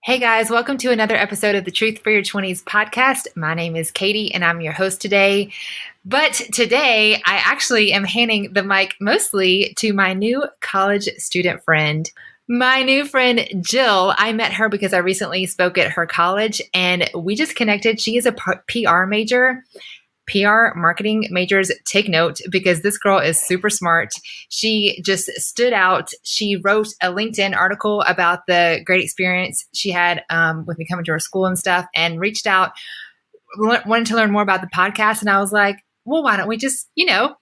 Hey guys, welcome to another episode of the Truth for Your 20s podcast. My name is Katie and I'm your host today. But today I actually am handing the mic mostly to my new college student friend. My new friend, Jill. I met her because I recently spoke at her college and we just connected. She is a PR major. PR marketing majors, take note because this girl is super smart. She just stood out. She wrote a LinkedIn article about the great experience she had with me coming to her school and stuff, and reached out, wanted to learn more about the podcast. And I was like, well, why don't we just,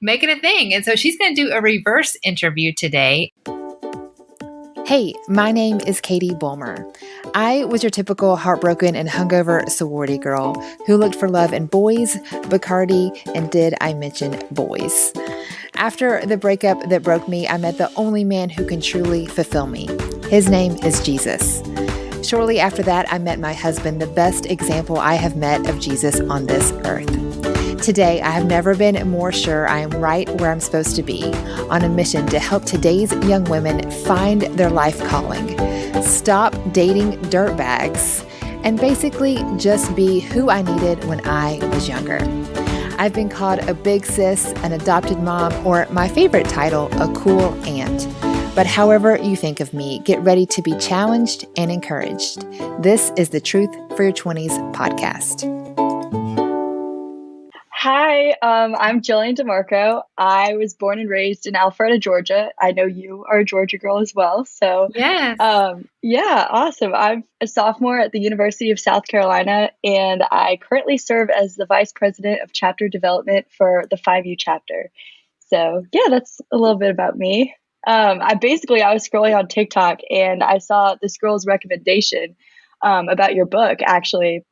make it a thing? And so she's going to do a reverse interview today. Hey, my name is Katie Bulmer. I was your typical heartbroken and hungover sorority girl who looked for love in boys, Bacardi, and did I mention boys? After the breakup that broke me, I met the only man who can truly fulfill me. His name is Jesus. Shortly after that, I met my husband, the best example I have met of Jesus on this earth. Today, I have never been more sure I am right where I'm supposed to be, on a mission to help today's young women find their life calling, stop dating dirtbags, and basically just be who I needed when I was younger. I've been called a big sis, an adopted mom, or my favorite title, a cool aunt. But however you think of me, get ready to be challenged and encouraged. This is the Truth for Your 20s podcast. Hi, I'm Jillian DiMarco. I was born and raised in Alpharetta, Georgia. I know you are a Georgia girl as well. So, Yes. yeah, awesome. I'm a sophomore at the University of South Carolina, and I currently serve as the Vice President of Chapter Development for the 5U chapter. So, yeah, that's a little bit about me. I was scrolling on TikTok, and I saw this girl's recommendation about your book, actually.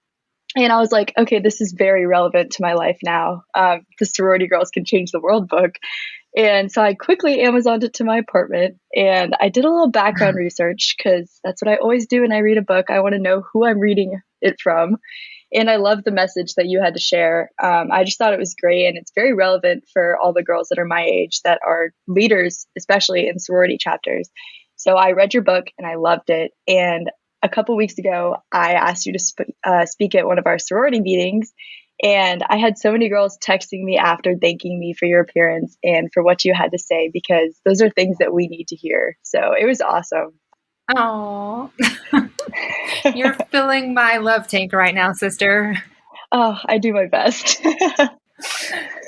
And I was like, okay, this is very relevant to my life now. The Sorority Girls Can Change the World book. And so I quickly Amazoned it to my apartment and I did a little background research because that's what I always do when I read a book. I want to know who I'm reading it from. And I love the message that you had to share. I just thought it was great. And it's very relevant for all the girls that are my age that are leaders, especially in sorority chapters. So I read your book and I loved it. And a couple weeks ago, I asked you to speak at one of our sorority meetings, and I had so many girls texting me after thanking me for your appearance and for what you had to say, because those are things that we need to hear. So it was awesome. Oh, you're filling my love tank right now, sister. Oh, I do my best.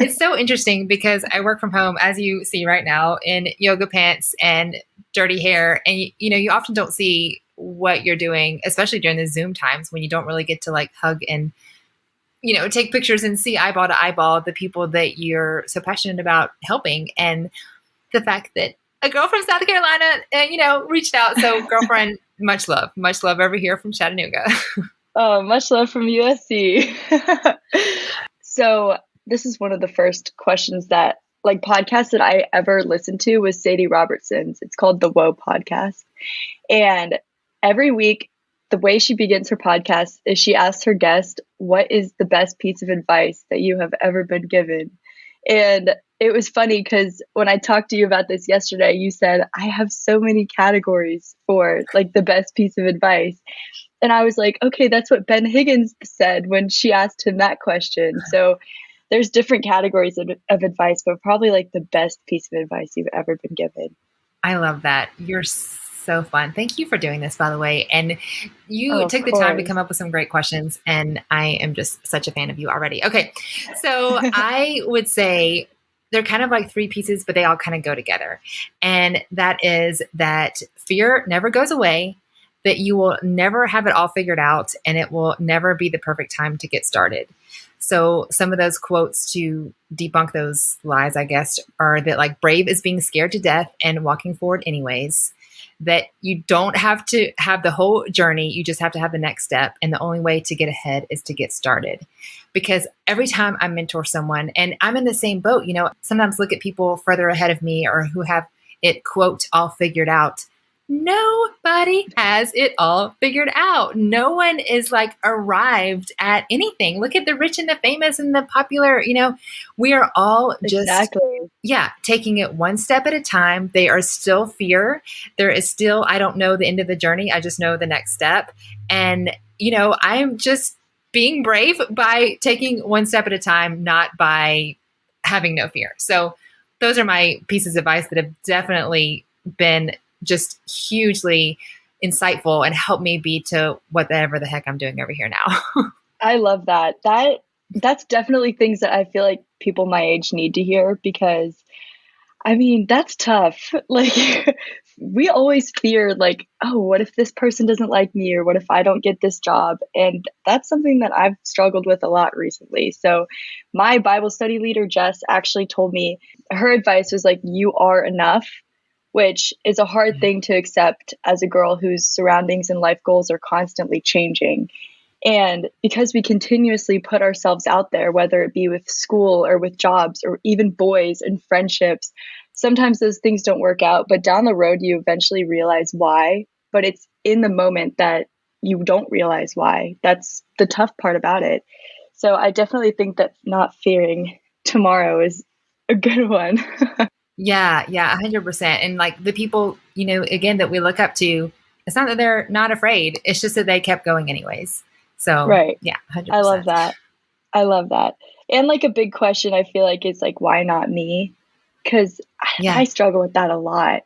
It's so interesting because I work from home, as you see right now, in yoga pants and dirty hair. And, you often don't see what you're doing, especially during the Zoom times when you don't really get to hug and, take pictures and see eyeball to eyeball the people that you're so passionate about helping. And the fact that a girl from South Carolina, reached out. So girlfriend, much love over here from Chattanooga. Oh, much love from USC. So this is one of the first questions that podcasts that I ever listened to was Sadie Robertson's. It's called the Whoa Podcast. And every week, the way she begins her podcast is she asks her guest, what is the best piece of advice that you have ever been given? And it was funny because when I talked to you about this yesterday, you said, I have so many categories for the best piece of advice. And I was like, okay, that's what Ben Higgins said when she asked him that question. So there's different categories of advice, but probably the best piece of advice you've ever been given. I love that. You're so fun. Thank you for doing this, by the way. And you took the time to come up with some great questions. And I am just such a fan of you already. Okay. So I would say they're kind of three pieces, but they all kind of go together. And that is that fear never goes away, that you will never have it all figured out, and it will never be the perfect time to get started. So some of those quotes to debunk those lies, I guess, are that brave is being scared to death and walking forward anyways, that you don't have to have the whole journey. You just have to have the next step. And the only way to get ahead is to get started. Because every time I mentor someone, and I'm in the same boat, sometimes look at people further ahead of me or who have it, quote, all figured out. nobody has it all figured out. No one is like arrived at anything. Look at the rich and the famous and the popular, we are all just, Exactly. taking it one step at a time. They are still fear. There is still, I don't know the end of the journey. I just know the next step. And, I'm just being brave by taking one step at a time, not by having no fear. So those are my pieces of advice that have definitely been just hugely insightful and helped me be to whatever the heck I'm doing over here now. I love that. That's definitely things that I feel like people my age need to hear because I mean, that's tough. Like we always fear like, oh, what if this person doesn't like me or what if I don't get this job? And that's something that I've struggled with a lot recently. So my Bible study leader, Jess, actually told me her advice was like, you are enough, which is a hard thing to accept as a girl whose surroundings and life goals are constantly changing. And because we continuously put ourselves out there, whether it be with school or with jobs or even boys and friendships, sometimes those things don't work out. But down the road, you eventually realize why. But it's in the moment that you don't realize why. That's the tough part about it. So I definitely think that not fearing tomorrow is a good one. Yeah, 100%. And like the people, again, that we look up to, it's not that they're not afraid. It's just that they kept going anyways. So Right. yeah, I 100%. love that. I love that. And like a big question I feel like is like, why not me? Because Yeah. I struggle with that a lot.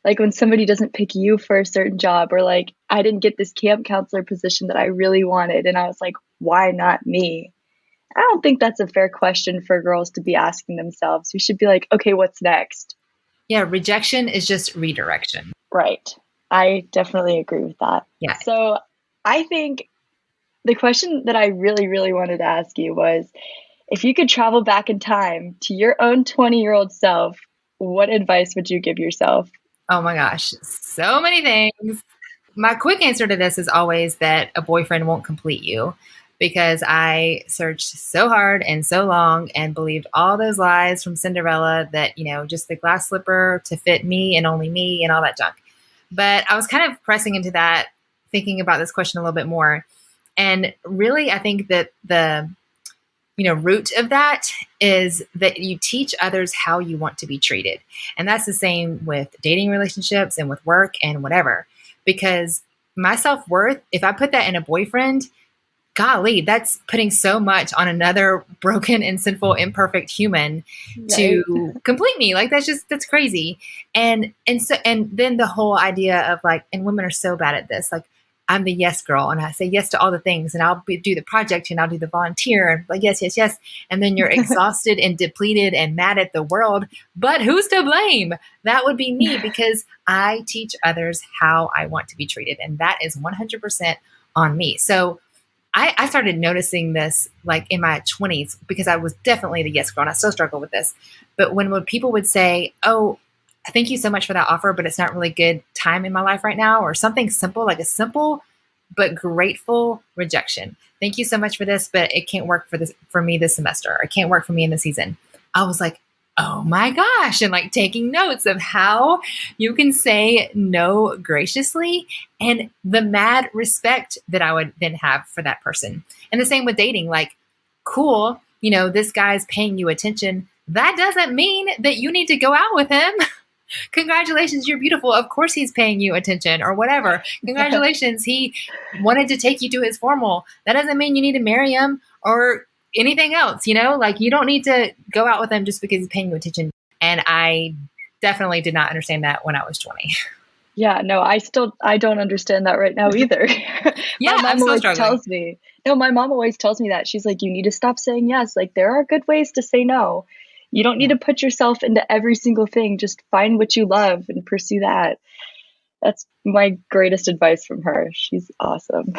Like when somebody doesn't pick you for a certain job, or like I didn't get this camp counselor position that I really wanted. And I was like, why not me? I don't think that's a fair question for girls to be asking themselves. We should be like, okay, what's next? Yeah. Rejection is just redirection. Right. I definitely agree with that. Yeah. So I think the question that I really, really wanted to ask you was if you could travel back in time to your own 20-year-old self, what advice would you give yourself? Oh my gosh. So many things. My quick answer to this is always that a boyfriend won't complete you because I searched so hard and so long and believed all those lies from Cinderella that, just the glass slipper to fit me and only me and all that junk. But I was kind of pressing into that, thinking about this question a little bit more. And really, I think that the root of that is that you teach others how you want to be treated. And that's the same with dating relationships and with work and whatever. Because my self-worth, if I put that in a boyfriend, golly, that's putting so much on another broken and sinful, imperfect human to complete me. Like that's crazy. And then the whole idea of like, and women are so bad at this, like I'm the yes girl and I say yes to all the things and do the project and I'll do the volunteer and like, yes, yes, yes. And then you're exhausted and depleted and mad at the world, but who's to blame? That would be me because I teach others how I want to be treated. And that is 100% on me. So I started noticing this like in my 20s because I was definitely the yes girl and I still struggle with this. But when people would say, oh, thank you so much for that offer, but it's not really good time in my life right now, or something simple, like a simple but grateful rejection. Thank you so much for this, but it can't work for me this semester. Or it can't work for me in the season. I was like, oh my gosh, and like taking notes of how you can say no graciously and the mad respect that I would then have for that person. And the same with dating, like, cool, this guy's paying you attention. That doesn't mean that you need to go out with him. Congratulations, you're beautiful. Of course he's paying you attention or whatever. Congratulations, he wanted to take you to his formal. That doesn't mean you need to marry him or anything else, like you don't need to go out with him just because he's paying you attention. And I definitely did not understand that when I was 20. Yeah, no, I don't understand that right now either. Yeah, my I'm mom still always struggling. tells me, no, my mom always tells me that. She's like, you need to stop saying yes. Like there are good ways to say no. You don't need to put yourself into every single thing. Just find what you love and pursue that. That's my greatest advice from her. She's awesome.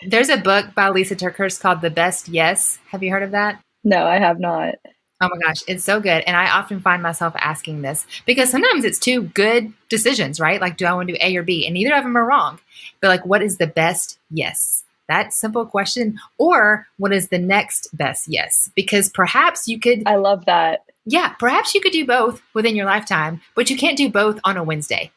There's a book by Lisa Turkhurst called The Best Yes. Have you heard of that? No, I have not. Oh my gosh, it's so good. And I often find myself asking this because sometimes it's two good decisions, right? Like, do I want to do A or B? And neither of them are wrong. But like, what is the best yes? That simple question. Or what is the next best yes? Because perhaps you could. I love that. Yeah, perhaps you could do both within your lifetime, but you can't do both on a Wednesday,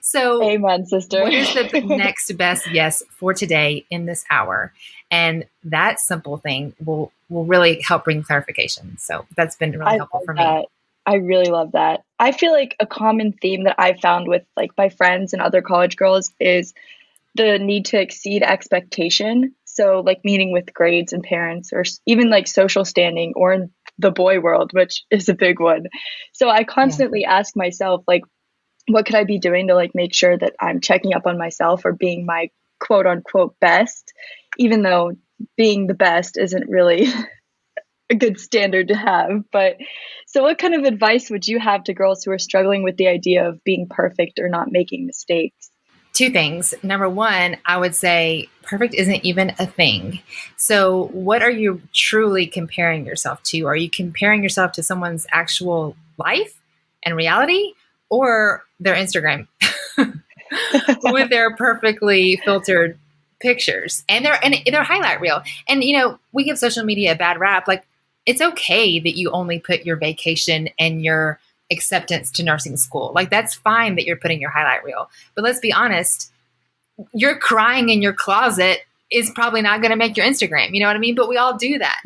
So Amen, sister. what is the next best yes for today in this hour? And that simple thing will really help bring clarification. So that's been really I helpful love for me. that. I really love that. I feel like a common theme that I found with like my friends and other college girls is the need to exceed expectation. So like meeting with grades and parents or even like social standing or in the boy world, which is a big one. So I Yeah. constantly ask myself like, what could I be doing to like make sure that I'm checking up on myself or being my quote unquote best, even though being the best isn't really a good standard to have. But so, what kind of advice would you have to girls who are struggling with the idea of being perfect or not making mistakes? Two things. Number one, I would say perfect isn't even a thing. So, what are you truly comparing yourself to? Are you comparing yourself to someone's actual life and reality or their Instagram with their perfectly filtered pictures and their highlight reel? And we give social media a bad rap. Like, it's okay that you only put your vacation and your acceptance to nursing school. Like, that's fine that you're putting your highlight reel. But let's be honest, you're crying in your closet is probably not going to make your Instagram. You know what I mean? But we all do that.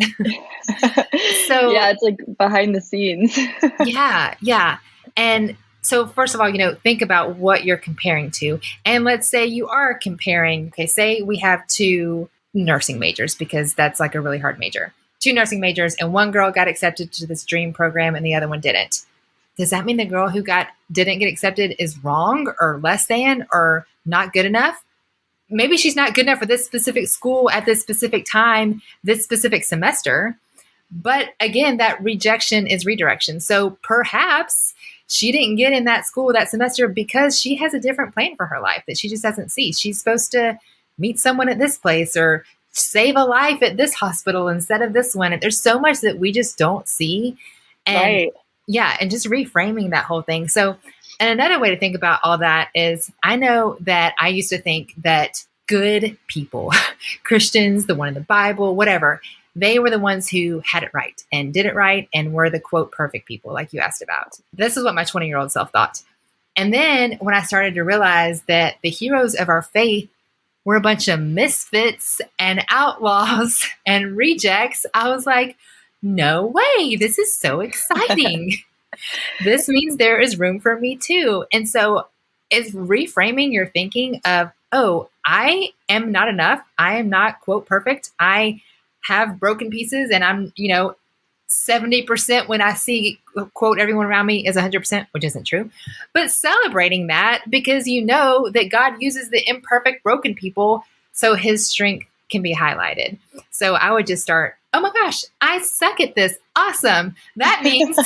So, Yeah, it's like behind the scenes. yeah, yeah. And so, first of all, think about what you're comparing to. And let's say you are comparing, okay, say we have two nursing majors because that's like a really hard major. Two nursing majors, and one girl got accepted to this dream program and the other one didn't. Does that mean the girl who didn't get accepted is wrong or less than or not good enough? Maybe she's not good enough for this specific school at this specific time, this specific semester. But again, that rejection is redirection. So perhaps she didn't get in that school that semester because she has a different plan for her life that she just doesn't see. She's supposed to meet someone at this place or save a life at this hospital instead of this one. And there's so much that we just don't see. And Right. yeah, and just reframing that whole thing. So, and another way to think about all that is I know that I used to think that good people, Christians, the one in the Bible, whatever, they were the ones who had it right and did it right and were the quote perfect people, like you asked about. This is what my 20-year-old self thought. And then when I started to realize that the heroes of our faith were a bunch of misfits and outlaws and rejects, I was like, no way, this is so exciting. This means there is room for me too. And so it's reframing your thinking of, oh, I am not enough. I am not, quote, perfect. I have broken pieces and I'm, 70% when I see, quote, everyone around me is 100%, which isn't true. But celebrating that because you know that God uses the imperfect, broken people so his strength can be highlighted. So I would just start, oh my gosh, I suck at this. Awesome. That means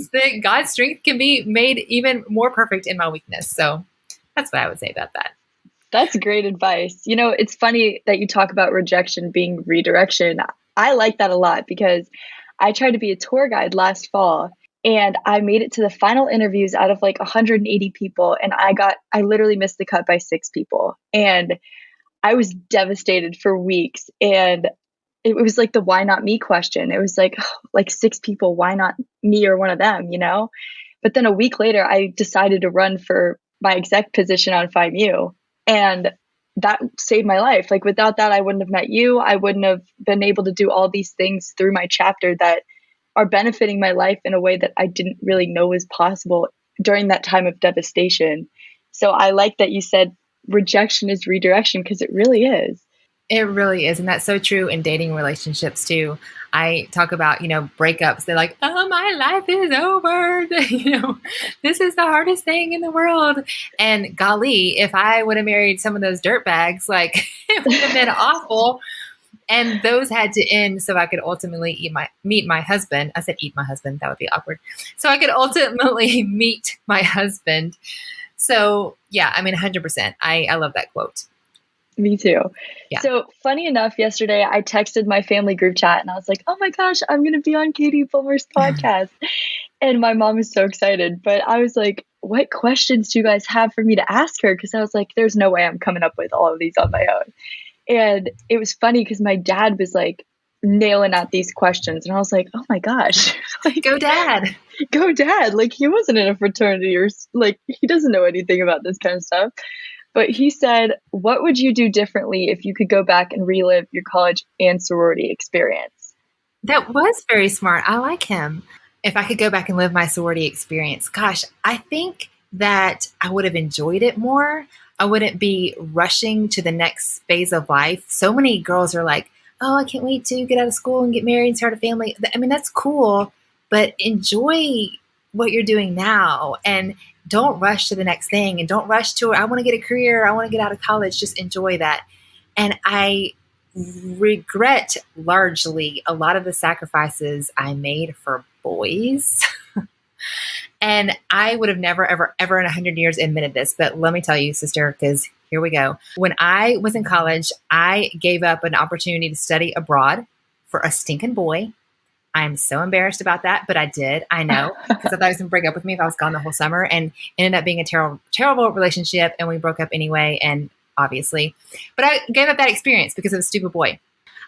that God's strength can be made even more perfect in my weakness. So that's what I would say about that. That's great advice. It's funny that you talk about rejection being redirection. I like that a lot because I tried to be a tour guide last fall and I made it to the final interviews out of like 180 people. And I literally missed the cut by 6 people. And I was devastated for weeks. And it was like the why not me question. It was like, like 6 people, why not me or one of them, But then a week later, I decided to run for my exec position on FIMU. And that saved my life. Like without that, I wouldn't have met you. I wouldn't have been able to do all these things through my chapter that are benefiting my life in a way that I didn't really know was possible during that time of devastation. So I like that you said rejection is redirection because it really is. It really is. And that's so true in dating relationships too. I talk about, breakups. They're like, oh, my life is over. This is the hardest thing in the world. And golly, if I would have married some of those dirtbags, like it would have been awful. And those had to end so I could ultimately meet my husband. I said eat my husband. That would be awkward. So I could ultimately meet my husband. So yeah, 100%. I love that quote. Me too. Yeah. So funny enough, yesterday I texted my family group chat and I was like, oh my gosh, I'm going to be on Katie Fulmer's podcast. And my mom is so excited. But I was like, what questions do you guys have for me to ask her? Because I was like, there's no way I'm coming up with all of these on my own. And it was funny because my dad was like, nailing out these questions. And I was like, oh my gosh, like, Go dad. go dad. Like, he wasn't in a fraternity or like, he doesn't know anything about this kind of stuff. But he said, what would you do differently if you could go back and relive your college and sorority experience? That was very smart. I like him. If I could go back and live my sorority experience, gosh, I think that I would have enjoyed it more. I wouldn't be rushing to the next phase of life. So many girls are like, oh, I can't wait to get out of school and get married and start a family. I mean, that's cool, but enjoy what you're doing now and don't rush to the next thing and don't rush to, I want to get a career. I want to get out of college. Just enjoy that. And I regret largely a lot of the sacrifices I made for boys. And I would have never, ever, ever in 100 years admitted this. But let me tell you, sister, because here we go. When I was in college, I gave up an opportunity to study abroad for a stinking boy. I'm so embarrassed about that, but I did. I know, because I thought he was going to break up with me if I was gone the whole summer, and ended up being a terrible, terrible relationship. And we broke up anyway. And obviously, but I gave up that experience because of a stupid boy.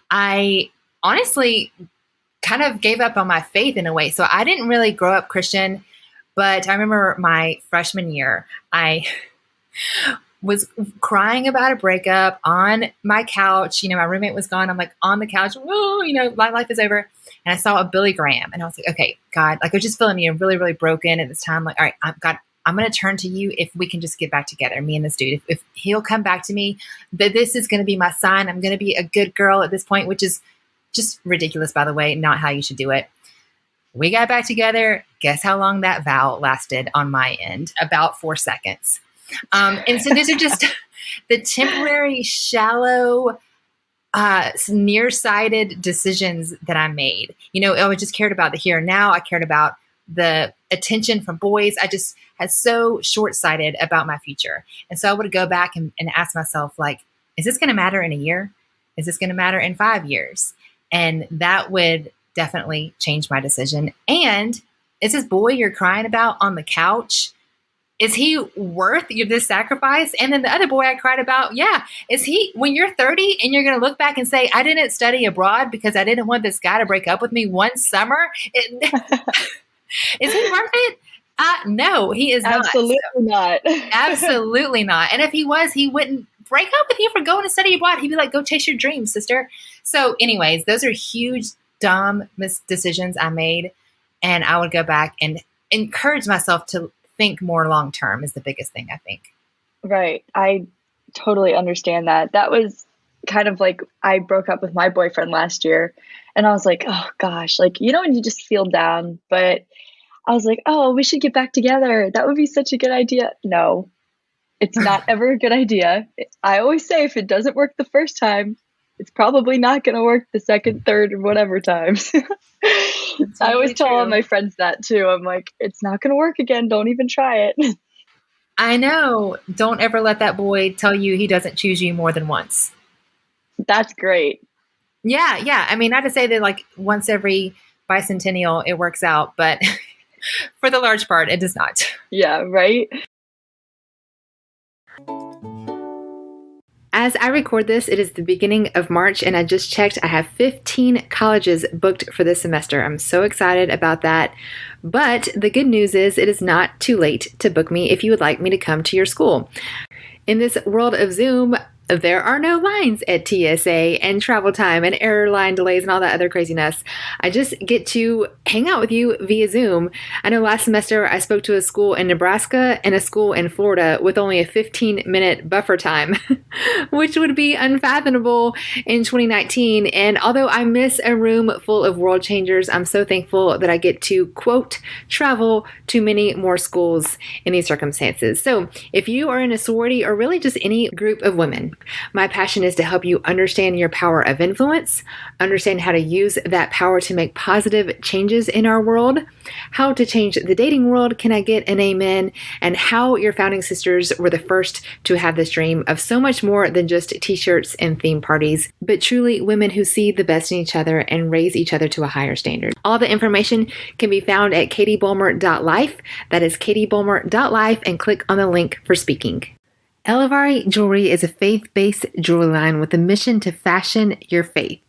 I honestly kind of gave up on my faith in a way. So I didn't really grow up Christian, but I remember my freshman year, I was crying about a breakup on my couch. You know, my roommate was gone. I'm like on the couch. Oh, you know, my life is over. And I saw a Billy Graham and I was like, okay, God, like I was just feeling, you know, really, really broken at this time. Like, all right, God, I'm going to turn to you if we can just get back together, me and this dude. If he'll come back to me, that this is going to be my sign. I'm going to be a good girl at this point, which is just ridiculous, by the way, not how you should do it. We got back together. Guess how long that vow lasted on my end? About 4 seconds. And so these are just the temporary, shallow, nearsighted decisions that I made. You know, I just cared about the here and now. I cared about the attention from boys. I just had so short-sighted about my future. And so I would go back and ask myself, like, is this going to matter in a year? Is this going to matter in 5 years? And that would definitely change my decision. And is this boy you're crying about on the couch, is he worth this sacrifice? And then the other boy I cried about, yeah, is he, when you're 30 and you're going to look back and say, I didn't study abroad because I didn't want this guy to break up with me one summer. Is he worth it? No, he is Absolutely not. Absolutely not. And if he was, he wouldn't break up with you for going to study abroad. He'd be like, go chase your dreams, sister. So anyways, those are huge, dumb decisions I made. And I would go back and encourage myself to think more long-term is the biggest thing, I think. Right. I totally understand that. That was kind of like, I broke up with my boyfriend last year and I was like, oh gosh, like, you know, when you just feel down, but I was like, oh, we should get back together. That would be such a good idea. No, it's not ever a good idea. I always say if it doesn't work the first time, it's probably not going to work the second, third, or whatever times. I always tell all my friends that too. I'm like, it's not going to work again. Don't even try it. I know. Don't ever let that boy tell you he doesn't choose you more than once. That's great. Yeah. I mean, not to say that like once every bicentennial it works out, but for the large part, it does not. Yeah, right? As I record this, it is the beginning of March, and I just checked. I have 15 colleges booked for this semester. I'm so excited about that. But the good news is it is not too late to book me if you would like me to come to your school. In this world of Zoom, there are no lines at TSA and travel time and airline delays and all that other craziness. I just get to hang out with you via Zoom. I know last semester I spoke to a school in Nebraska and a school in Florida with only a 15-minute buffer time, which would be unfathomable in 2019. And although I miss a room full of world changers, I'm so thankful that I get to, quote, travel to many more schools in these circumstances. So if you are in a sorority or really just any group of women, my passion is to help you understand your power of influence, understand how to use that power to make positive changes in our world, how to change the dating world, can I get an amen, and how your founding sisters were the first to have this dream of so much more than just t-shirts and theme parties, but truly women who see the best in each other and raise each other to a higher standard. All the information can be found at katiebulmer.life. That is katiebulmer.life, and click on the link for speaking. Elavari Jewelry is a faith-based jewelry line with a mission to fashion your faith.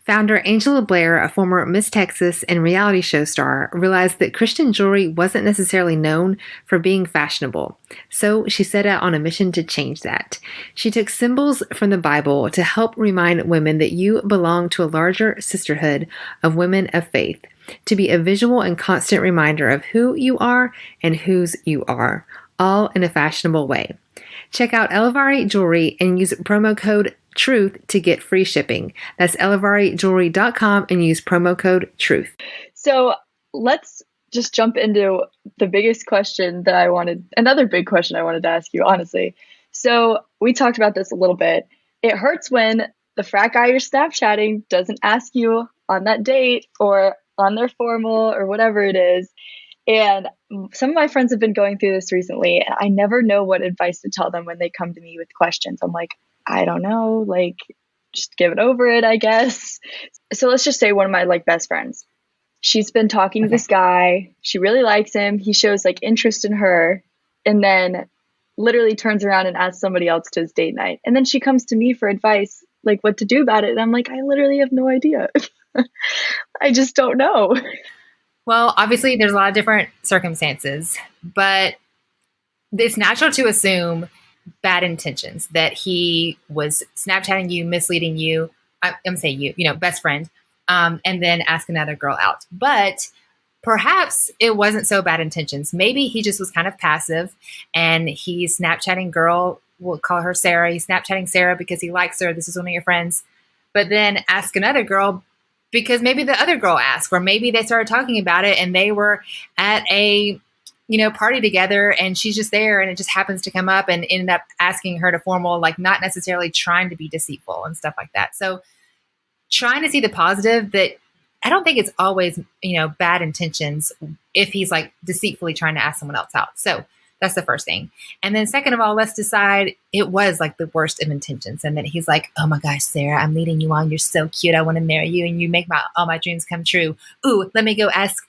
Founder Angela Blair, a former Miss Texas and reality show star, realized that Christian jewelry wasn't necessarily known for being fashionable. So she set out on a mission to change that. She took symbols from the Bible to help remind women that you belong to a larger sisterhood of women of faith, to be a visual and constant reminder of who you are and whose you are, all in a fashionable way. Check out Elavari Jewelry and use promo code TRUTH to get free shipping. That's elavarijewelry.com and use promo code TRUTH. So let's just jump into the biggest question that another big question I wanted to ask you, honestly. So we talked about this a little bit. It hurts when the frat guy you're Snapchatting doesn't ask you on that date or on their formal or whatever it is. And some of my friends have been going through this recently, and I never know what advice to tell them when they come to me with questions. I'm like, I don't know, just give it over it, I guess. So let's just say one of my best friends, she's been talking to this guy. She really likes him. He shows interest in her, and then literally turns around and asks somebody else to his date night. And then she comes to me for advice, what to do about it. And I'm like, I literally have no idea. I just don't know. Well, obviously there's a lot of different circumstances, but it's natural to assume bad intentions, that he was Snapchatting you, misleading you. I'm going to say you, best friend, and then ask another girl out. But perhaps it wasn't so bad intentions. Maybe he just was kind of passive and he's Snapchatting girl. We'll call her Sarah. He's Snapchatting Sarah because he likes her. This is one of your friends. But then ask another girl because maybe the other girl asked, or maybe they started talking about it and they were at a party together and she's just there and it just happens to come up and ended up asking her to formal, not necessarily trying to be deceitful and stuff like that. So trying to see the positive, that I don't think it's always, bad intentions if he's deceitfully trying to ask someone else out. So that's the first thing. And then second of all, let's decide it was the worst of intentions. And then he's like, oh my gosh, Sarah, I'm leading you on. You're so cute. I want to marry you. And you make all my dreams come true. Ooh, let me go ask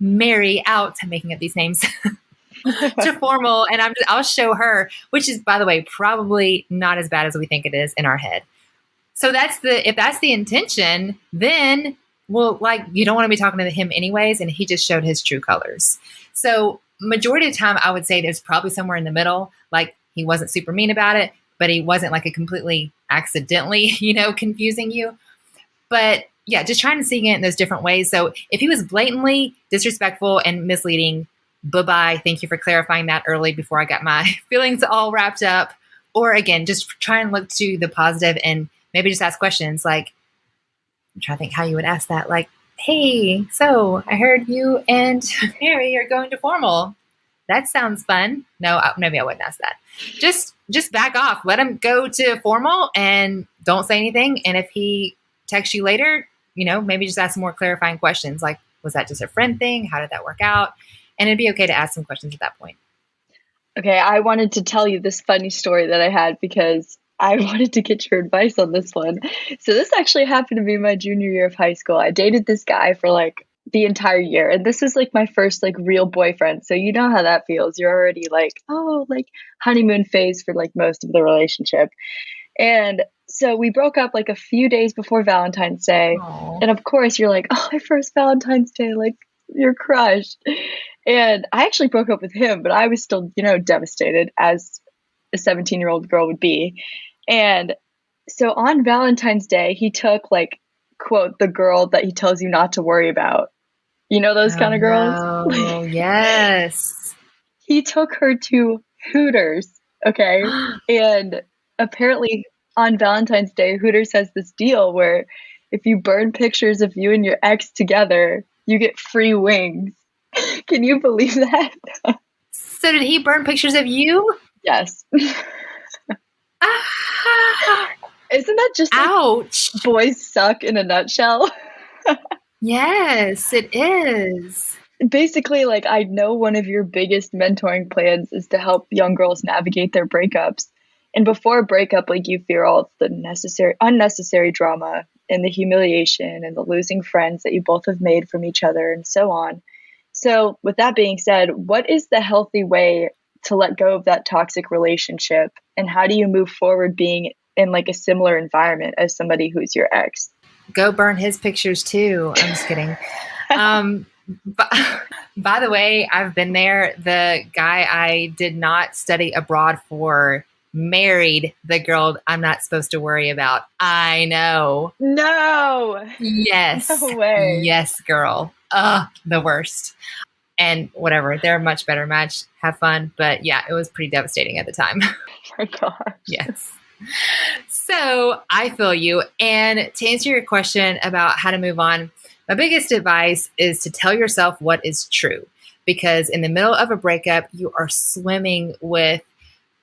Mary out. I'm making up these names to formal. And I'll show her, which is, by the way, probably not as bad as we think it is in our head. So if that's the intention, then you don't want to be talking to him anyways. And he just showed his true colors. So majority of the time, I would say there's probably somewhere in the middle. He wasn't super mean about it, but he wasn't a completely accidentally, confusing you. But yeah, just trying to see it in those different ways. So if he was blatantly disrespectful and misleading, bye-bye. Thank you for clarifying that early before I got my feelings all wrapped up. Or again, just try and look to the positive and maybe just ask questions. I'm trying to think how you would ask that. Hey, so I heard you and Mary are going to formal. That sounds fun. No, maybe I wouldn't ask that. Just back off. Let him go to formal and don't say anything. And if he texts you later, maybe just ask some more clarifying questions. Was that just a friend thing? How did that work out? And it'd be okay to ask some questions at that point. Okay, I wanted to tell you this funny story that I had because I wanted to get your advice on this one. So this actually happened to be my junior year of high school. I dated this guy for the entire year. And this is my first real boyfriend. So you know how that feels. You're already honeymoon phase for most of the relationship. And so we broke up a few days before Valentine's Day. Aww. And of course you're oh, my first Valentine's Day, you're crushed. And I actually broke up with him, but I was still, devastated as a 17-year-old girl would be. And so on Valentine's Day, he took quote, the girl that he tells you not to worry about. Those kind of girls? Oh, yes. He took her to Hooters. Okay. And apparently on Valentine's Day, Hooters has this deal where if you burn pictures of you and your ex together, you get free wings. Can you believe that? So did he burn pictures of you? Yes. Isn't that just ouch? Boys suck in a nutshell? Yes, it is. Basically, I know one of your biggest mentoring plans is to help young girls navigate their breakups. And before a breakup, you fear all of the unnecessary drama and the humiliation and the losing friends that you both have made from each other and so on. So with that being said, what is the healthy way to let go of that toxic relationship? And how do you move forward being in a similar environment as somebody who's your ex? go burn his pictures too. I'm just kidding. Um, by the way, I've been there. The guy I did not study abroad for married the girl I'm not supposed to worry about. I know. No, Yes. no way. Yes, girl. The worst. And whatever, they're a much better match. Have fun. But yeah, it was pretty devastating at the time. Oh my gosh. Yes. So I feel you. And to answer your question about how to move on, my biggest advice is to tell yourself what is true. Because in the middle of a breakup, you are swimming with,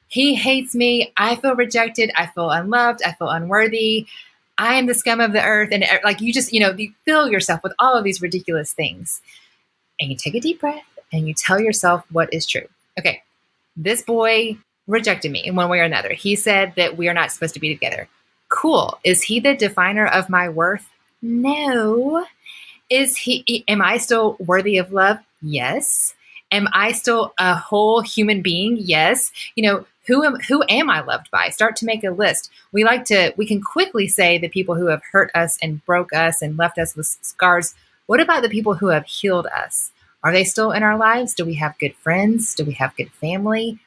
he hates me. I feel rejected. I feel unloved. I feel unworthy. I am the scum of the earth. And like you just, you fill yourself with all of these ridiculous things. And you take a deep breath and you tell yourself what is true. Okay, this boy rejected me in one way or another. He said that we are not supposed to be together. Cool. Is he the definer of my worth? No. Am I still worthy of love? Yes. Am I still a whole human being? Yes. Who am I loved by? Start to make a list. We can quickly say the people who have hurt us and broke us and left us with scars. What about the people who have healed us? Are they still in our lives? Do we have good friends? Do we have good family?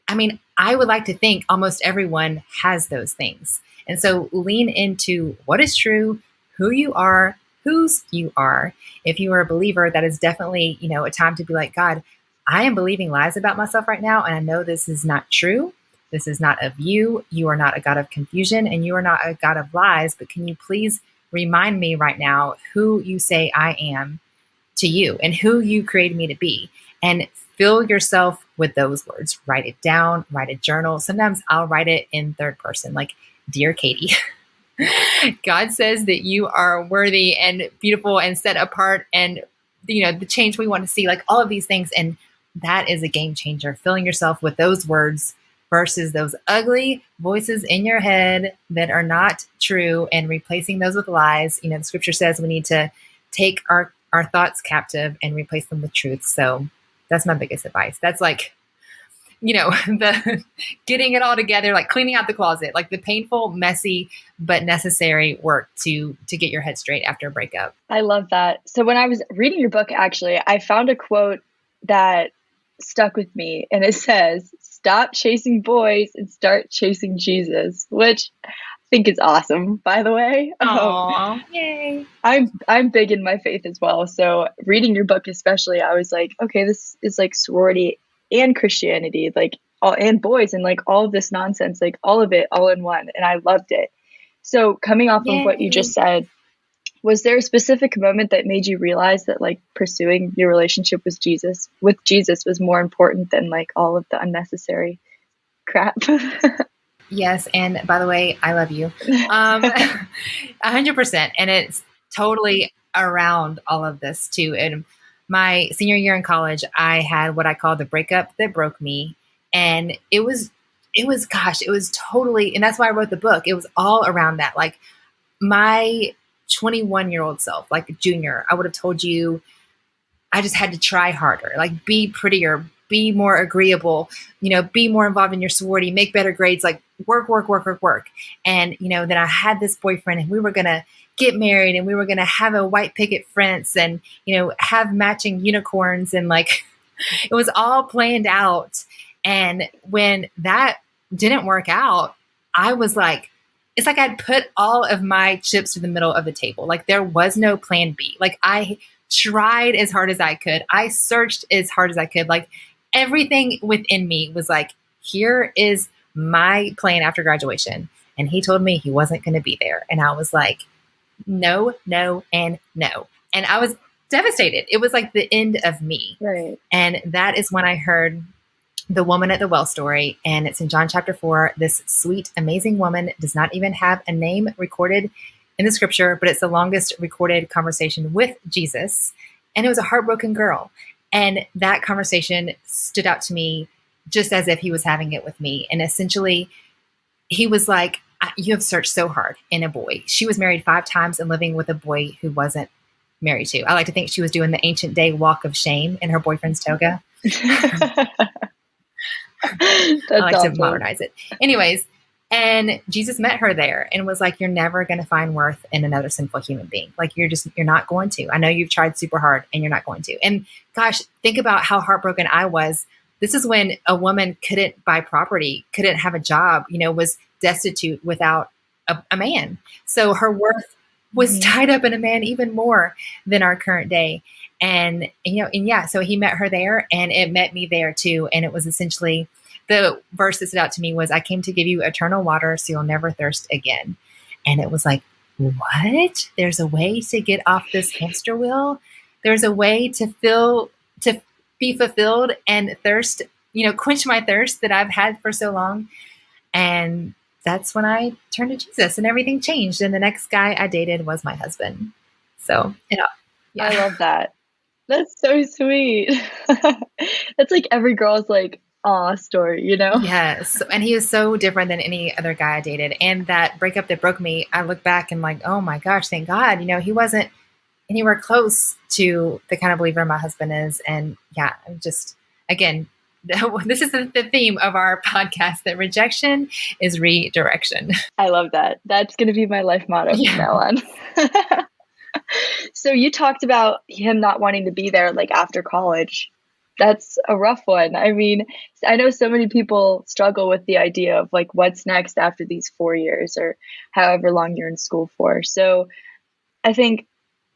I mean, I would like to think almost everyone has those things. And so lean into what is true, who you are, whose you are. If you are a believer, that is definitely, a time to be like, God, I am believing lies about myself right now. And I know this is not true. This is not of you. You are not a God of confusion and you are not a God of lies. But can you please remind me right now who you say I am to you and who you created me to be, and fill yourself with those words. Write it down, write a journal. Sometimes I'll write it in third person, like, Dear Katie, God says that you are worthy and beautiful and set apart and, the change we want to see, like all of these things. And that is a game changer, filling yourself with those words versus those ugly voices in your head that are not true and replacing those with lies. The scripture says we need to take our thoughts captive and replace them with truth. So that's my biggest advice. That's like, the getting it all together, like cleaning out the closet, like the painful, messy, but necessary work to get your head straight after a breakup. I love that. So when I was reading your book, actually, I found a quote that stuck with me, and it says, "Stop chasing boys and start chasing Jesus," which I think is awesome, by the way. Aww, yay. I'm big in my faith as well. So reading your book, especially, I was like, okay, this is like sorority and Christianity, like and boys and like all of this nonsense, like all of it all in one. And I loved it. So coming off of what you just said, was there a specific moment that made you realize that like pursuing your relationship with Jesus was more important than like all of the unnecessary crap? Yes. And by the way, I love you. 100%. And it's totally around all of this too. And my senior year in college, I had what I call the breakup that broke me. And it was totally, and that's why I wrote the book. It was all around that. Like my 21-year-old self, like junior, I would have told you, I just had to try harder, like be prettier, be more agreeable, be more involved in your sorority, make better grades, like work. And, then I had this boyfriend and we were going to get married and we were going to have a white picket fence and, have matching unicorns. And like, it was all planned out. And when that didn't work out, I was like, it's like I'd put all of my chips to the middle of the table. Like there was no plan B. Like I tried as hard as I could. I searched as hard as I could. Like everything within me was like, here is my plan after graduation. And he told me he wasn't going to be there. And I was like, no, and no. And I was devastated. It was like the end of me. Right. And that is when I heard the woman at the well story. And it's in John chapter 4. This sweet, amazing woman does not even have a name recorded in the scripture, but it's the longest recorded conversation with Jesus. And it was a heartbroken girl. And that conversation stood out to me just as if he was having it with me. And essentially, he was like, you have searched so hard in a boy. She was married 5 times and living with a boy who wasn't married to. I like to think she was doing the ancient day walk of shame in her boyfriend's toga. I like to modernize it. Anyways, And Jesus met her there and was like, you're never going to find worth in another sinful human being. Like, you're not going to. I know you've tried super hard and you're not going to. And gosh, think about how heartbroken I was. This is when a woman couldn't buy property, couldn't have a job, was destitute without a man. So her worth was tied up in a man even more than our current day. And yeah, so he met her there and it met me there too. And it was essentially, the verse that stood out to me was, I came to give you eternal water so you'll never thirst again. And it was like, what? There's a way to get off this hamster wheel. There's a way to be fulfilled and thirst, quench my thirst that I've had for so long. And that's when I turned to Jesus and everything changed. And the next guy I dated was my husband. So, yeah. I love that. That's so sweet. That's like every girl's like, aw story, Yes. And he was so different than any other guy I dated. And that breakup that broke me, I look back and like, oh my gosh, thank God, he wasn't anywhere close to the kind of believer my husband is. And yeah, I'm just, again, this is the theme of our podcast, that rejection is redirection. I love that. That's going to be my life motto from now on. So you talked about him not wanting to be there like after college. That's a rough one. I mean, I know so many people struggle with the idea of like, what's next after these 4 years or however long you're in school for. So I think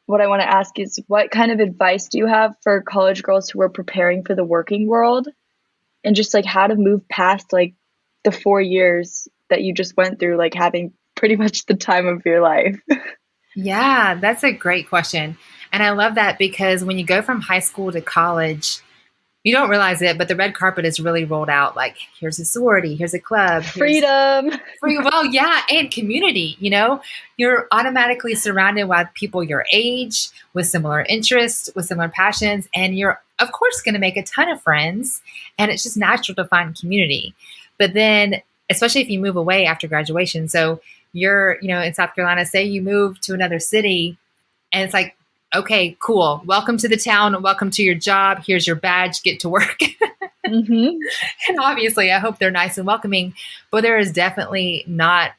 what I want to ask is, what kind of advice do you have for college girls who are preparing for the working world, and just like how to move past like the 4 years that you just went through, like having pretty much the time of your life? Yeah, that's a great question. And I love that, because when you go from high school to college, you don't realize it, but the red carpet is really rolled out. Like, here's a sorority, here's a club. Freedom. Well, yeah, and community, You're automatically surrounded by people your age, with similar interests, with similar passions, and you're, of course, going to make a ton of friends, and it's just natural to find community. But then, especially if you move away after graduation, so you're, in South Carolina, say you move to another city, and it's like, okay, cool. Welcome to the town. Welcome to your job. Here's your badge. Get to work. And obviously, I hope they're nice and welcoming, but there is definitely not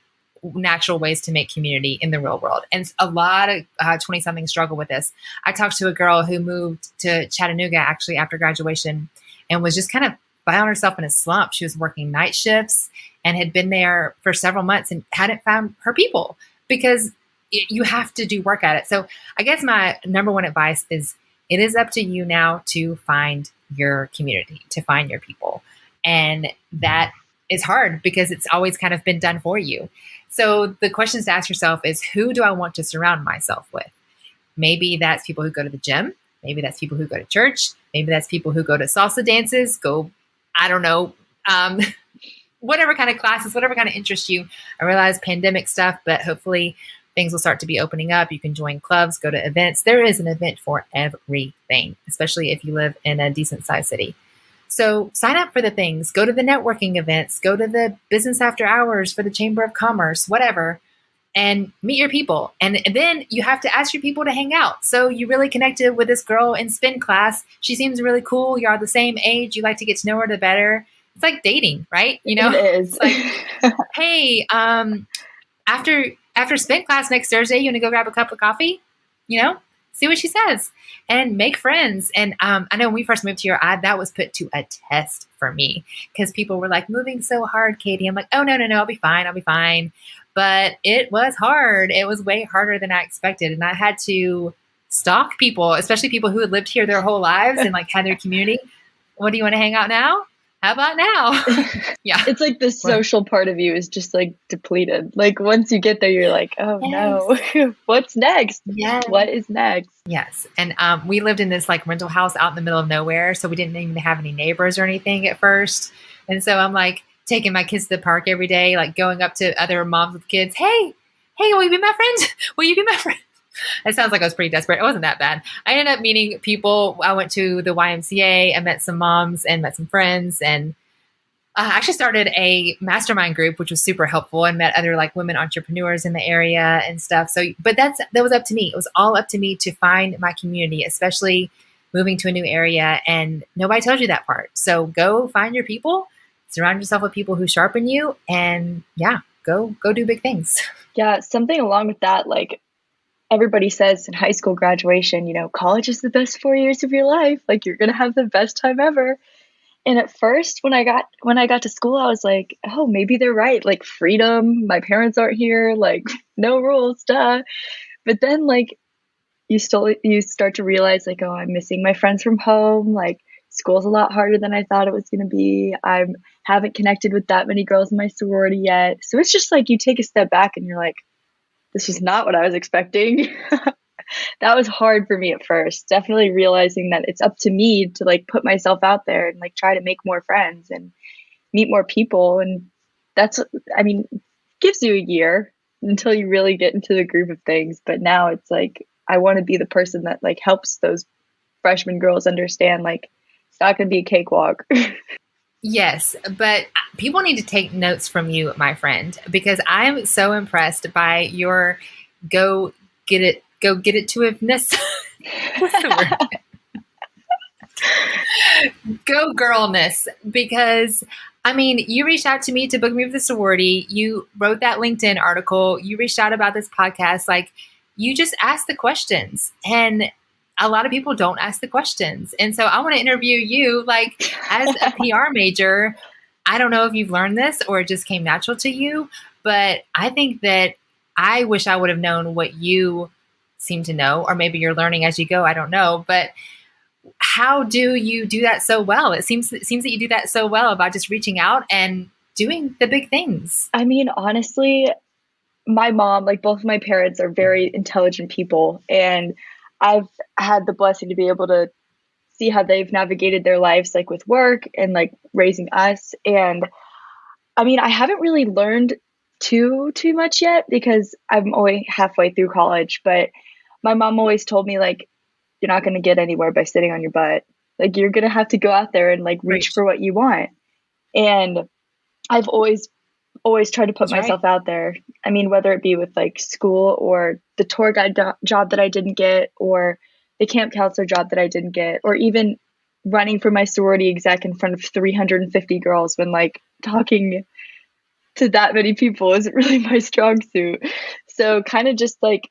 natural ways to make community in the real world. And a lot of 20-somethings struggle with this. I talked to a girl who moved to Chattanooga actually after graduation and was just kind of found herself in a slump. She was working night shifts and had been there for several months and hadn't found her people, because you have to do work at it. So I guess my number one advice is, it is up to you now to find your community, to find your people. And that is hard because it's always kind of been done for you. So the questions to ask yourself is, who do I want to surround myself with? Maybe that's people who go to the gym. Maybe that's people who go to church. Maybe that's people who go to salsa dances, I don't know, whatever kind of classes, whatever kind of interests you. I realize pandemic stuff, but hopefully things will start to be opening up. You can join clubs, go to events. There is an event for everything, especially if you live in a decent sized city. So sign up for the things, go to the networking events, go to the business after hours for the Chamber of Commerce, whatever, and meet your people. And then you have to ask your people to hang out. So you really connected with this girl in spin class. She seems really cool. You're the same age. You like to get to know her the better. It's like dating, right? It is. It's like, hey, after spin class next Thursday, you want to go grab a cup of coffee? See what she says and make friends. And I know when we first moved here, that was put to a test for me, because people were like, moving so hard, Katie. I'm like, oh, no, I'll be fine. But it was hard. It was way harder than I expected. And I had to stalk people, especially people who had lived here their whole lives and like had their community. What, do you want to hang out now? How about now? Yeah. It's like the social part of you is just like depleted. Like once you get there, you're like, oh no, what's next? Yes. What is next? Yes. And we lived in this like rental house out in the middle of nowhere. So we didn't even have any neighbors or anything at first. And so I'm like taking my kids to the park every day, like going up to other moms with kids. Hey, will you be my friend? Will you be my friend? It sounds like I was pretty desperate. It wasn't that bad. I ended up meeting people. I went to the YMCA. I met some moms and met some friends, and I actually started a mastermind group, which was super helpful, and met other like women entrepreneurs in the area and stuff. So, but that was up to me. It was all up to me to find my community, especially moving to a new area, and nobody tells you that part. So go find your people, surround yourself with people who sharpen you, and go do big things. Yeah, something along with that, like everybody says in high school graduation, college is the best 4 years of your life. Like you're gonna have the best time ever. And at first, when I got to school, I was like, oh, maybe they're right. Like freedom, my parents aren't here, like no rules, duh. But then like you start to realize like, oh, I'm missing my friends from home. Like school's a lot harder than I thought it was gonna be. I haven't connected with that many girls in my sorority yet. So it's just like you take a step back and you're like, this is not what I was expecting. That was hard for me at first. Definitely realizing that it's up to me to like put myself out there and like try to make more friends and meet more people. And that's, I mean, gives you a year until you really get into the groove of things. But now it's like, I want to be the person that like helps those freshman girls understand like it's not going to be a cakewalk. Yes, but people need to take notes from you, my friend, because I'm so impressed by your go go get it to itness. What's the word? Go girlness. Because I mean, you reached out to me to book me for the sorority. You wrote that LinkedIn article. You reached out about this podcast. Like you just asked the questions, and a lot of people don't ask the questions. And so I want to interview you, like as a PR major. I don't know if you've learned this or it just came natural to you, but I think that I wish I would have known what you seem to know, or maybe you're learning as you go. I don't know, but how do you do that so well? It seems that you do that so well about just reaching out and doing the big things. I mean, honestly, my mom, like both of my parents are very intelligent people, and I've had the blessing to be able to see how they've navigated their lives, like with work and like raising us. And I mean, I haven't really learned too much yet because I'm only halfway through college, but my mom always told me like, you're not going to get anywhere by sitting on your butt. Like you're going to have to go out there and like reach Great. for what you want. And I've always tried to put That's right. myself out there. I mean, whether it be with like school or the tour guide job that I didn't get, or the camp counselor job that I didn't get, or even running for my sorority exec in front of 350 girls when like talking to that many people isn't really my strong suit. So kind of just like,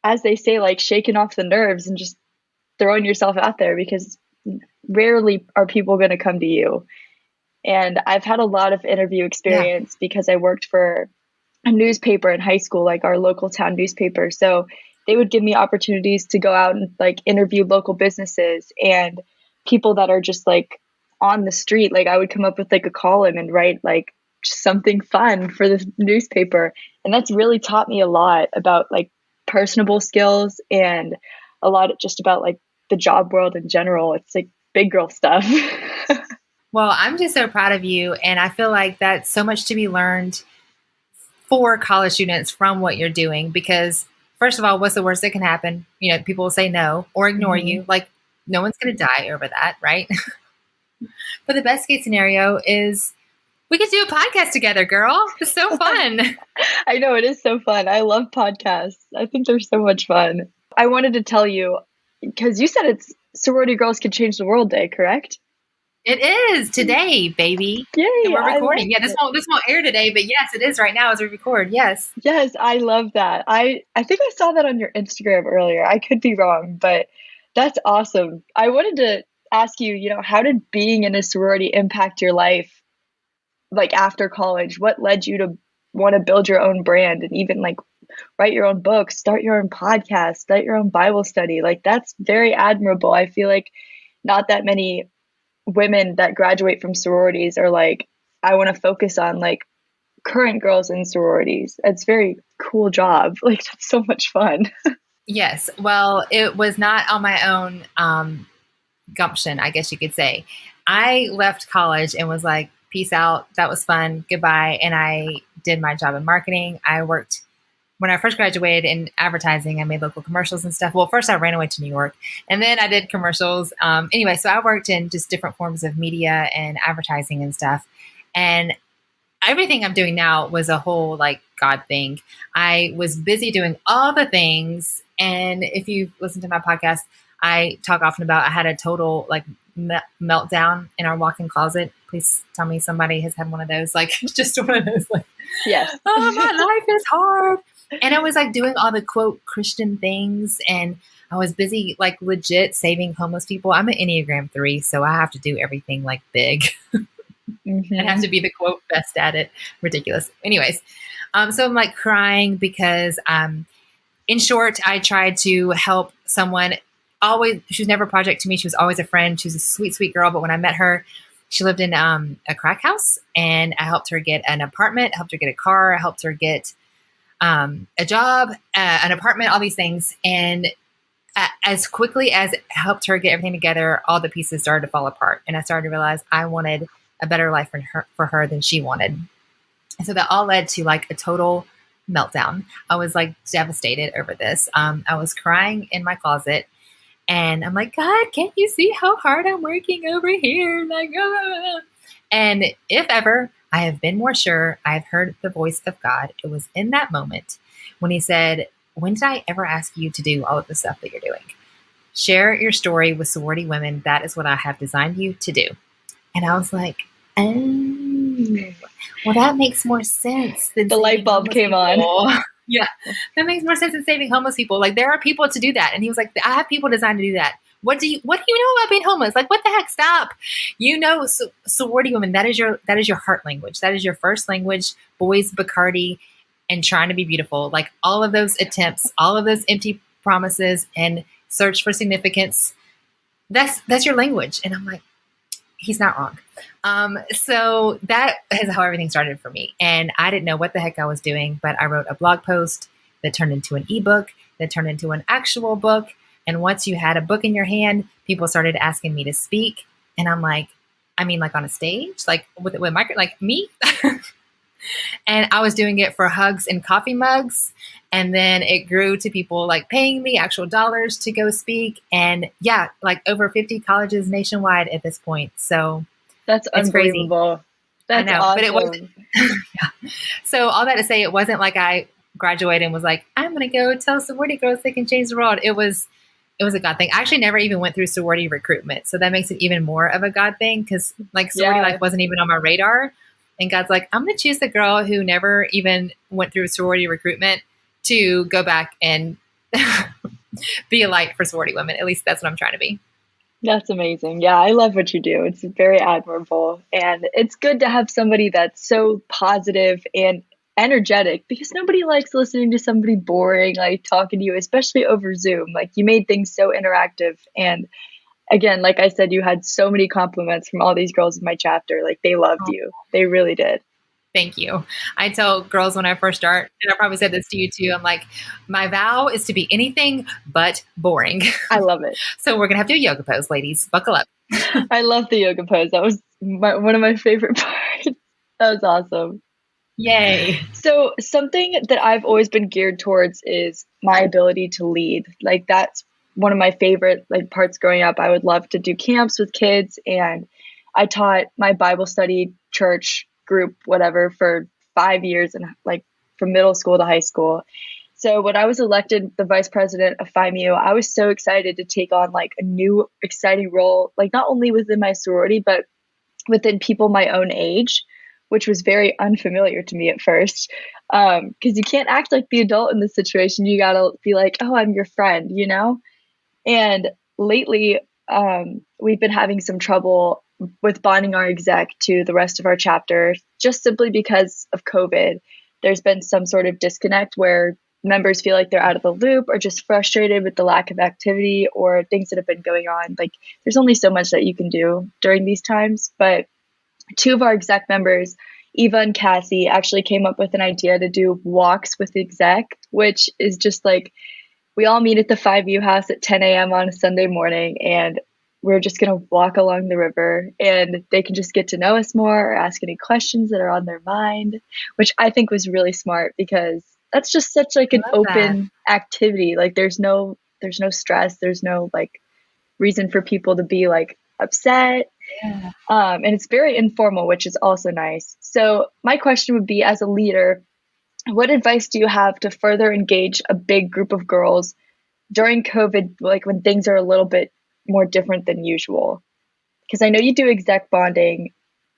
as they say, like shaking off the nerves and just throwing yourself out there, because rarely are people going to come to you. And I've had a lot of interview Yeah. experience because I worked for a newspaper in high school, like our local town newspaper. So they would give me opportunities to go out and like interview local businesses and people that are just like on the street. Like I would come up with like a column and write like just something fun for the newspaper. And that's really taught me a lot about like personable skills and a lot just about like the job world in general. It's like big girl stuff. Well, I'm just so proud of you. And I feel like that's so much to be learned for college students from what you're doing. Because, first of all, what's the worst that can happen? You know, people will say no or ignore Mhm. you. Like, no one's going to die over that, right? But the best case scenario is we could do a podcast together, girl. It's so fun. I know, it is so fun. I love podcasts. I think they're so much fun. I wanted to tell you, because you said it's Sorority Girls Can Change the World Day, correct? It is today, baby. And Yay, we're I love recording. Yeah, this it. won't air today, but yes, it is right now as we record. Yes. Yes, I love that. I think I saw that on your Instagram earlier. I could be wrong, but that's awesome. I wanted to ask you, how did being in a sorority impact your life, like after college? What led you to want to build your own brand and even like write your own books, start your own podcast, start your own Bible study? Like that's very admirable. I feel like not that many women that graduate from sororities are like, I want to focus on like current girls in sororities. It's a very cool job. Like that's so much fun. Yes. Well, it was not on my own gumption, I guess you could say. I left college and was like, peace out. That was fun. Goodbye. And I did my job in marketing. I worked when I first graduated in advertising. I made local commercials and stuff. Well, first I ran away to New York and then I did commercials. Anyway, so I worked in just different forms of media and advertising and stuff. And everything I'm doing now was a whole like God thing. I was busy doing all the things. And if you listen to my podcast, I talk often about I had a total like meltdown in our walk-in closet. Please tell me somebody has had one of those, like just one of those, like, Yes. oh, my life is hard. And I was like doing all the quote Christian things, and I was busy like legit saving homeless people. I'm an Enneagram 3, so I have to do everything like big. I have to be the quote best at it. Ridiculous. Anyways, so I'm like crying because, in short, I tried to help someone. Always, she was never a project to me. She was always a friend. She was a sweet, sweet girl. But when I met her, she lived in a crack house, and I helped her get an apartment, helped her get a car, I helped her get a job, an apartment, all these things. And as quickly as it helped her get everything together, all the pieces started to fall apart. And I started to realize I wanted a better life for her than she wanted. And so that all led to like a total meltdown. I was like devastated over this. I was crying in my closet, and I'm like, God, can't you see how hard I'm working over here? Like, and if ever I have been more sure I've heard the voice of God, it was in that moment when he said, when did I ever ask you to do all of the stuff that you're doing? Share your story with sorority women. That is what I have designed you to do. And I was like, oh, well, that makes more sense than the light bulb came on. Yeah, that makes more sense than saving homeless people. Like, there are people to do that. And he was like, I have people designed to do that. What do you know about being homeless? Like, what the heck? Stop. Sorority women, that is your heart language. That is your first language. Boys, Bacardi, and trying to be beautiful. Like, all of those attempts, all of those empty promises and search for significance. That's your language. And I'm like, he's not wrong. So that is how everything started for me. And I didn't know what the heck I was doing, but I wrote a blog post that turned into an ebook, that turned into an actual book. And once you had a book in your hand, people started asking me to speak. And I'm like, I mean, like on a stage, like with micro, like me. And I was doing it for hugs and coffee mugs. And then it grew to people like paying me actual dollars to go speak. And yeah, like over 50 colleges nationwide at this point. So that's unbelievable. Crazy. That's awesome. But it wasn't. Yeah. So all that to say, it wasn't like I graduated and was like, I'm going to go tell sorority girls they can change the world. It was a God thing. I actually never even went through sorority recruitment. So that makes it even more of a God thing, because like sorority life wasn't even on my radar. And God's like, I'm going to choose the girl who never even went through sorority recruitment to go back and be a light for sorority women. At least that's what I'm trying to be. That's amazing. Yeah, I love what you do. It's very admirable. And it's good to have somebody that's so positive and energetic, because nobody likes listening to somebody boring, like talking to you, especially over Zoom. Like, you made things so interactive. And again, like I said, you had so many compliments from all these girls in my chapter. Like, they loved you. They really did. Thank you. I tell girls when I first start, and I probably said this to you too, I'm like, my vow is to be anything but boring. I love it. So we're going to have to do a yoga pose, ladies. Buckle up. I love the yoga pose. That was one of my favorite parts. That was awesome. Yay. So something that I've always been geared towards is my ability to lead. Like, that's one of my favorite parts growing up. I would love to do camps with kids, and I taught my Bible study church group, whatever, for 5 years, and from middle school to high school. So when I was elected the vice president of Phi Mu, I was so excited to take on a new exciting role, not only within my sorority, but within people my own age, which was very unfamiliar to me at first. Because you can't act like the adult in this situation. You gotta be like, oh, I'm your friend, And lately, we've been having some trouble with bonding our exec to the rest of our chapter, just simply because of COVID. There's been some sort of disconnect where members feel like they're out of the loop, or just frustrated with the lack of activity or things that have been going on. There's only so much that you can do during these times. But two of our exec members, Eva and Cassie, actually came up with an idea to do walks with the exec, which is just we all meet at the 5U house at 10 a.m. on a Sunday morning, and we're just going to walk along the river, and they can just get to know us more or ask any questions that are on their mind, which I think was really smart, because that's just such an open activity. There's no stress. There's no reason for people to be upset. Yeah. And it's very informal, which is also nice. So my question would be, as a leader, what advice do you have to further engage a big group of girls during COVID, when things are a little bit more different than usual? Because I know you do exec bonding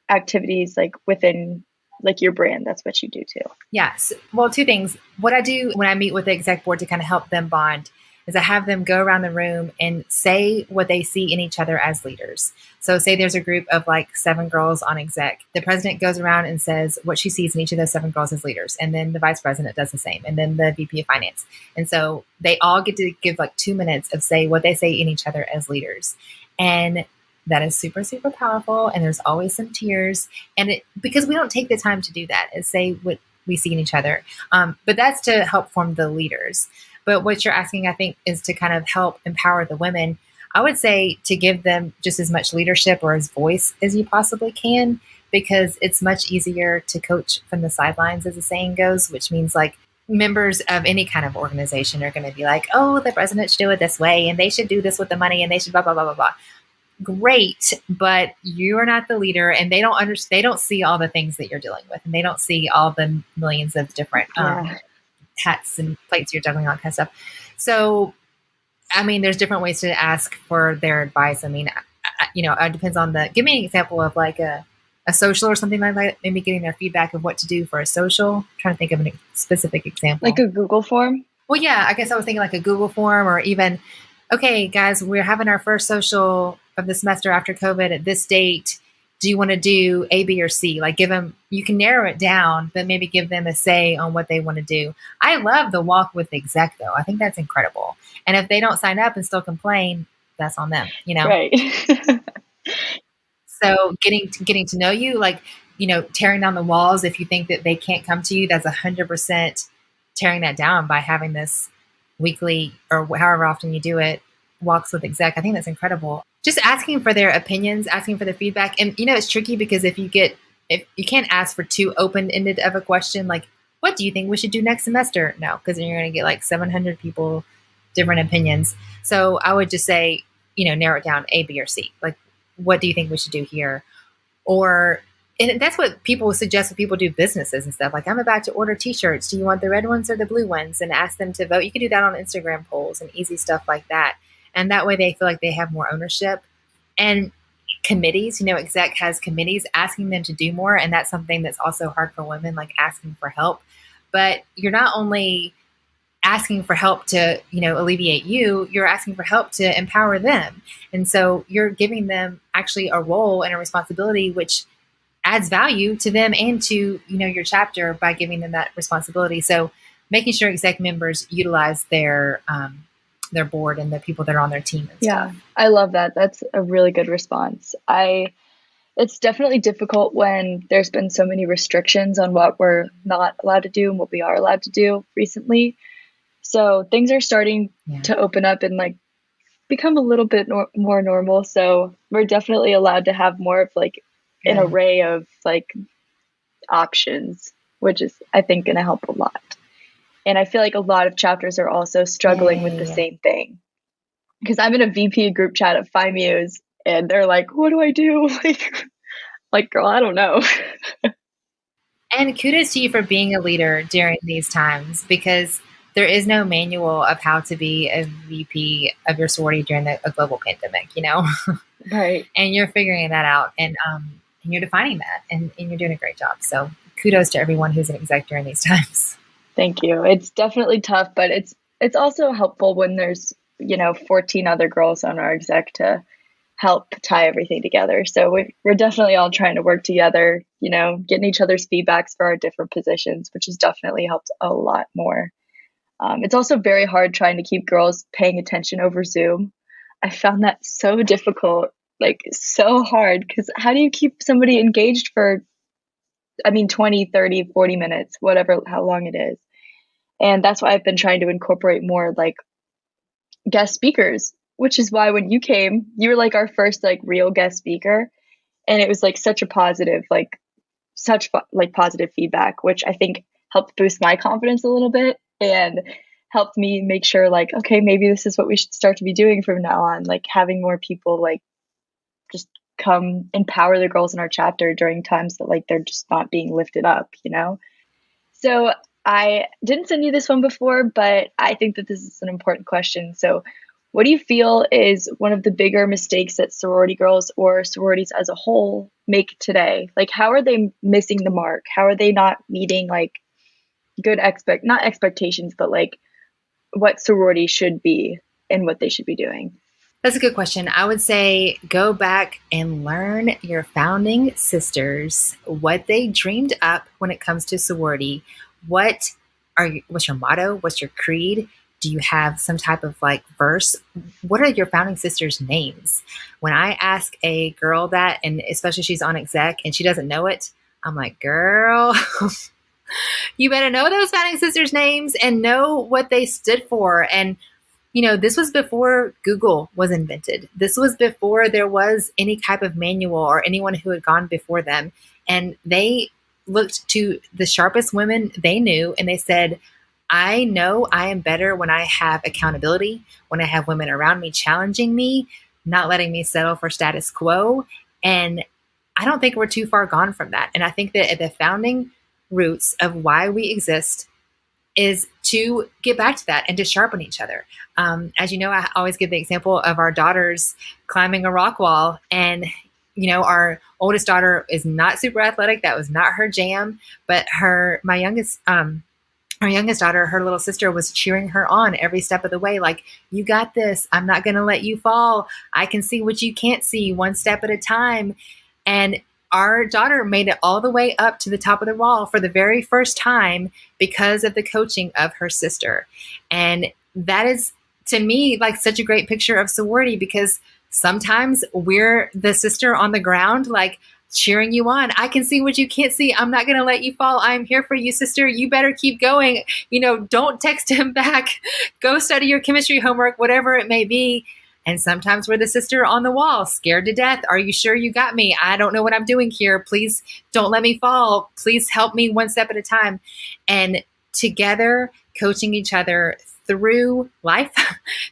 activities like within like your brand. That's what you do too. Yes. Well, two things. What I do when I meet with the exec board to kind of help them bond is I have them go around the room and say what they see in each other as leaders. So say there's a group of like 7 girls on exec. The president goes around and says what she sees in each of those 7 girls as leaders. And then the vice president does the same. And then the VP of finance. And so they all get to give like 2 minutes of say what they say in each other as leaders. And that is super, super powerful. And there's always some tears. And because we don't take the time to do that, is say what we see in each other. But that's to help form the leaders. But what you're asking, I think, is to kind of help empower the women. I would say to give them just as much leadership or as voice as you possibly can, because it's much easier to coach from the sidelines, as the saying goes, which means like members of any kind of organization are going to be like, oh, the president should do it this way, and they should do this with the money, and they should blah, blah, blah, blah, blah. Great, but you are not the leader, and they don't understand. They don't see all the things that you're dealing with, and they don't see all the millions of different hats and plates you're juggling, all that kind of stuff. So, I mean, there's different ways to ask for their advice. I mean, it depends on give me an example of like a social or something like that. Maybe getting their feedback of what to do for a social. I'm trying to think of a specific example. Like a Google form? Well, yeah, I guess I was thinking like a Google form, or even, okay, guys, we're having our first social of the semester after COVID at this date. Do you want to do A, B, or C? Like give them, you can narrow it down, but maybe give them a say on what they want to do. I love the walk with the exec though. I think that's incredible. And if they don't sign up and still complain, that's on them, Right. So getting to know you, like, tearing down the walls. If you think that they can't come to you, that's 100% tearing that down by having this weekly or however often you do it, walks with exec. I think that's incredible. Just asking for their opinions, asking for their feedback. And, it's tricky because if you can't ask for too open-ended of a question, like, what do you think we should do next semester? No, because then you're going to get like 700 people, different opinions. So I would just say, narrow it down A, B, or C. Like, what do you think we should do here? And that's what people suggest when people do businesses and stuff. Like, I'm about to order t-shirts. Do you want the red ones or the blue ones? And ask them to vote. You can do that on Instagram polls and easy stuff like that. And that way they feel like they have more ownership. And committees, exec has committees, asking them to do more. And that's something that's also hard for women, like asking for help. But you're not only asking for help to, alleviate you're asking for help to empower them. And so you're giving them actually a role and a responsibility, which adds value to them and to, your chapter by giving them that responsibility. So making sure exec members utilize their board and the people that are on their team. Yeah, I love that. That's a really good response. It's definitely difficult when there's been so many restrictions on what we're not allowed to do and what we are allowed to do recently. So things are starting to open up and like become a little bit more normal. So we're definitely allowed to have more of like an array of like options, which is, I think, going to help a lot. And I feel like a lot of chapters are also struggling with the same thing. Because I'm in a VP group chat of FIMUs and they're like, what do I do? Like, girl, I don't know. And kudos to you for being a leader during these times, because there is no manual of how to be a VP of your sorority during a global pandemic, Right. And you're figuring that out and you're defining that and you're doing a great job. So kudos to everyone who's an exec during these times. Thank you. It's definitely tough, but it's also helpful when there's, 14 other girls on our exec to help tie everything together. So we're definitely all trying to work together, getting each other's feedbacks for our different positions, which has definitely helped a lot more. It's also very hard trying to keep girls paying attention over Zoom. I found that so difficult, like so hard, because how do you keep somebody engaged for 20, 30, 40 minutes, whatever, how long it is. And that's why I've been trying to incorporate more like guest speakers, which is why when you came, you were like our first like real guest speaker. And it was like such a positive, positive feedback, which I think helped boost my confidence a little bit and helped me make sure like, okay, maybe this is what we should start to be doing from now on, like having more people like just come empower the girls in our chapter during times that like they're just not being lifted up, So I didn't send you this one before, but I think that this is an important question. So What do you feel is one of the bigger mistakes that sorority girls or sororities as a whole make today? Like, how are they missing the mark? How are they not meeting like not expectations, but like what sorority should be and what they should be doing? That's a good question. I would say go back and learn your founding sisters, what they dreamed up when it comes to sorority. What's your motto? What's your creed? Do you have some type of like verse? What are your founding sisters' names? When I ask a girl that, and especially she's on exec and she doesn't know it, I'm like, girl, you better know those founding sisters' names and know what they stood for. And this was before Google was invented. This was before there was any type of manual or anyone who had gone before them. And they looked to the sharpest women they knew and they said, I know I am better when I have accountability, when I have women around me challenging me, not letting me settle for status quo. And I don't think we're too far gone from that. And I think that at the founding roots of why we exist is to get back to that and to sharpen each other. As you know, I always give the example of our daughters climbing a rock wall. And, our oldest daughter is not super athletic. That was not her jam. But our youngest daughter, her little sister, was cheering her on every step of the way. Like, you got this. I'm not going to let you fall. I can see what you can't see, one step at a time. And our daughter made it all the way up to the top of the wall for the very first time because of the coaching of her sister. And that is, to me, like such a great picture of sorority, because sometimes we're the sister on the ground, like cheering you on. I can see what you can't see. I'm not going to let you fall. I'm here for you, sister. You better keep going. Don't text him back. Go study your chemistry homework, whatever it may be. And sometimes we're the sister on the wall, scared to death. Are you sure you got me? I don't know what I'm doing here. Please don't let me fall. Please help me one step at a time. And together, coaching each other through life,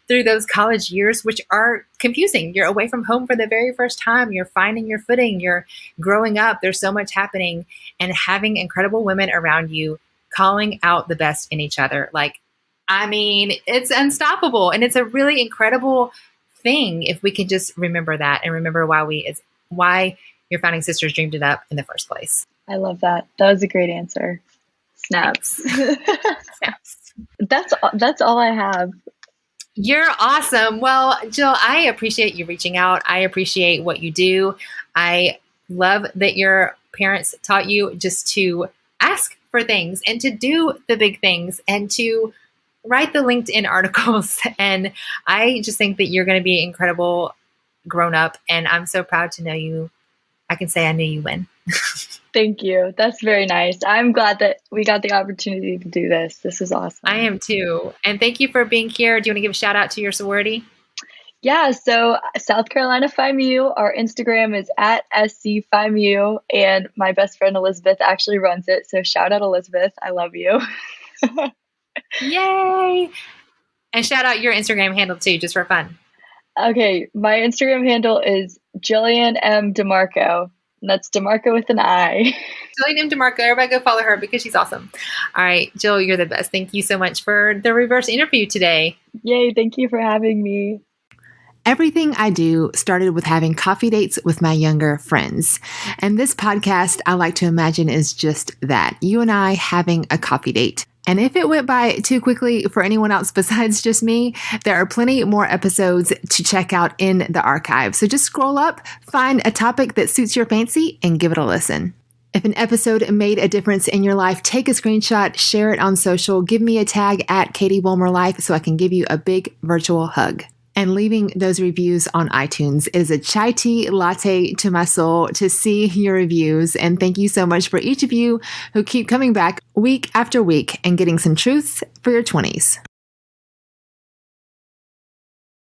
through those college years, which are confusing. You're away from home for the very first time. You're finding your footing. You're growing up. There's so much happening. And having incredible women around you calling out the best in each other. It's unstoppable. And it's a really incredible thing if we can just remember that and remember why your founding sisters dreamed it up in the first place. I love that. That was a great answer. Snaps. Snaps. That's all I have. You're awesome. Well, Jill, I appreciate you reaching out. I appreciate what you do. I love that your parents taught you just to ask for things and to do the big things and to write the LinkedIn articles. And I just think that you're going to be incredible grown up. And I'm so proud to know you. I can say I knew you when. Thank you. That's very nice. I'm glad that we got the opportunity to do this. This is awesome. I am too. And thank you for being here. Do you want to give a shout out to your sorority? Yeah, so South Carolina Phi Mu, our Instagram is at SC Phi Mu, and my best friend Elizabeth actually runs it. So shout out Elizabeth. I love you. Yay! And shout out your Instagram handle too, just for fun. Okay, my Instagram handle is Jillian M. DiMarco. And that's DiMarco with an I. Jillian M. DiMarco. Everybody go follow her because she's awesome. All right, Jill, you're the best. Thank you so much for the reverse interview today. Yay, thank you for having me. Everything I do started with having coffee dates with my younger friends. And this podcast, I like to imagine, is just that. You and I having a coffee date. And if it went by too quickly for anyone else besides just me, there are plenty more episodes to check out in the archive. So just scroll up, find a topic that suits your fancy, and give it a listen. If an episode made a difference in your life, take a screenshot, share it on social, give me a tag at Katie Wilmer Life so I can give you a big virtual hug. And leaving those reviews on iTunes is a chai tea latte to my soul to see your reviews. And thank you so much for each of you who keep coming back week after week and getting some truths for your 20s.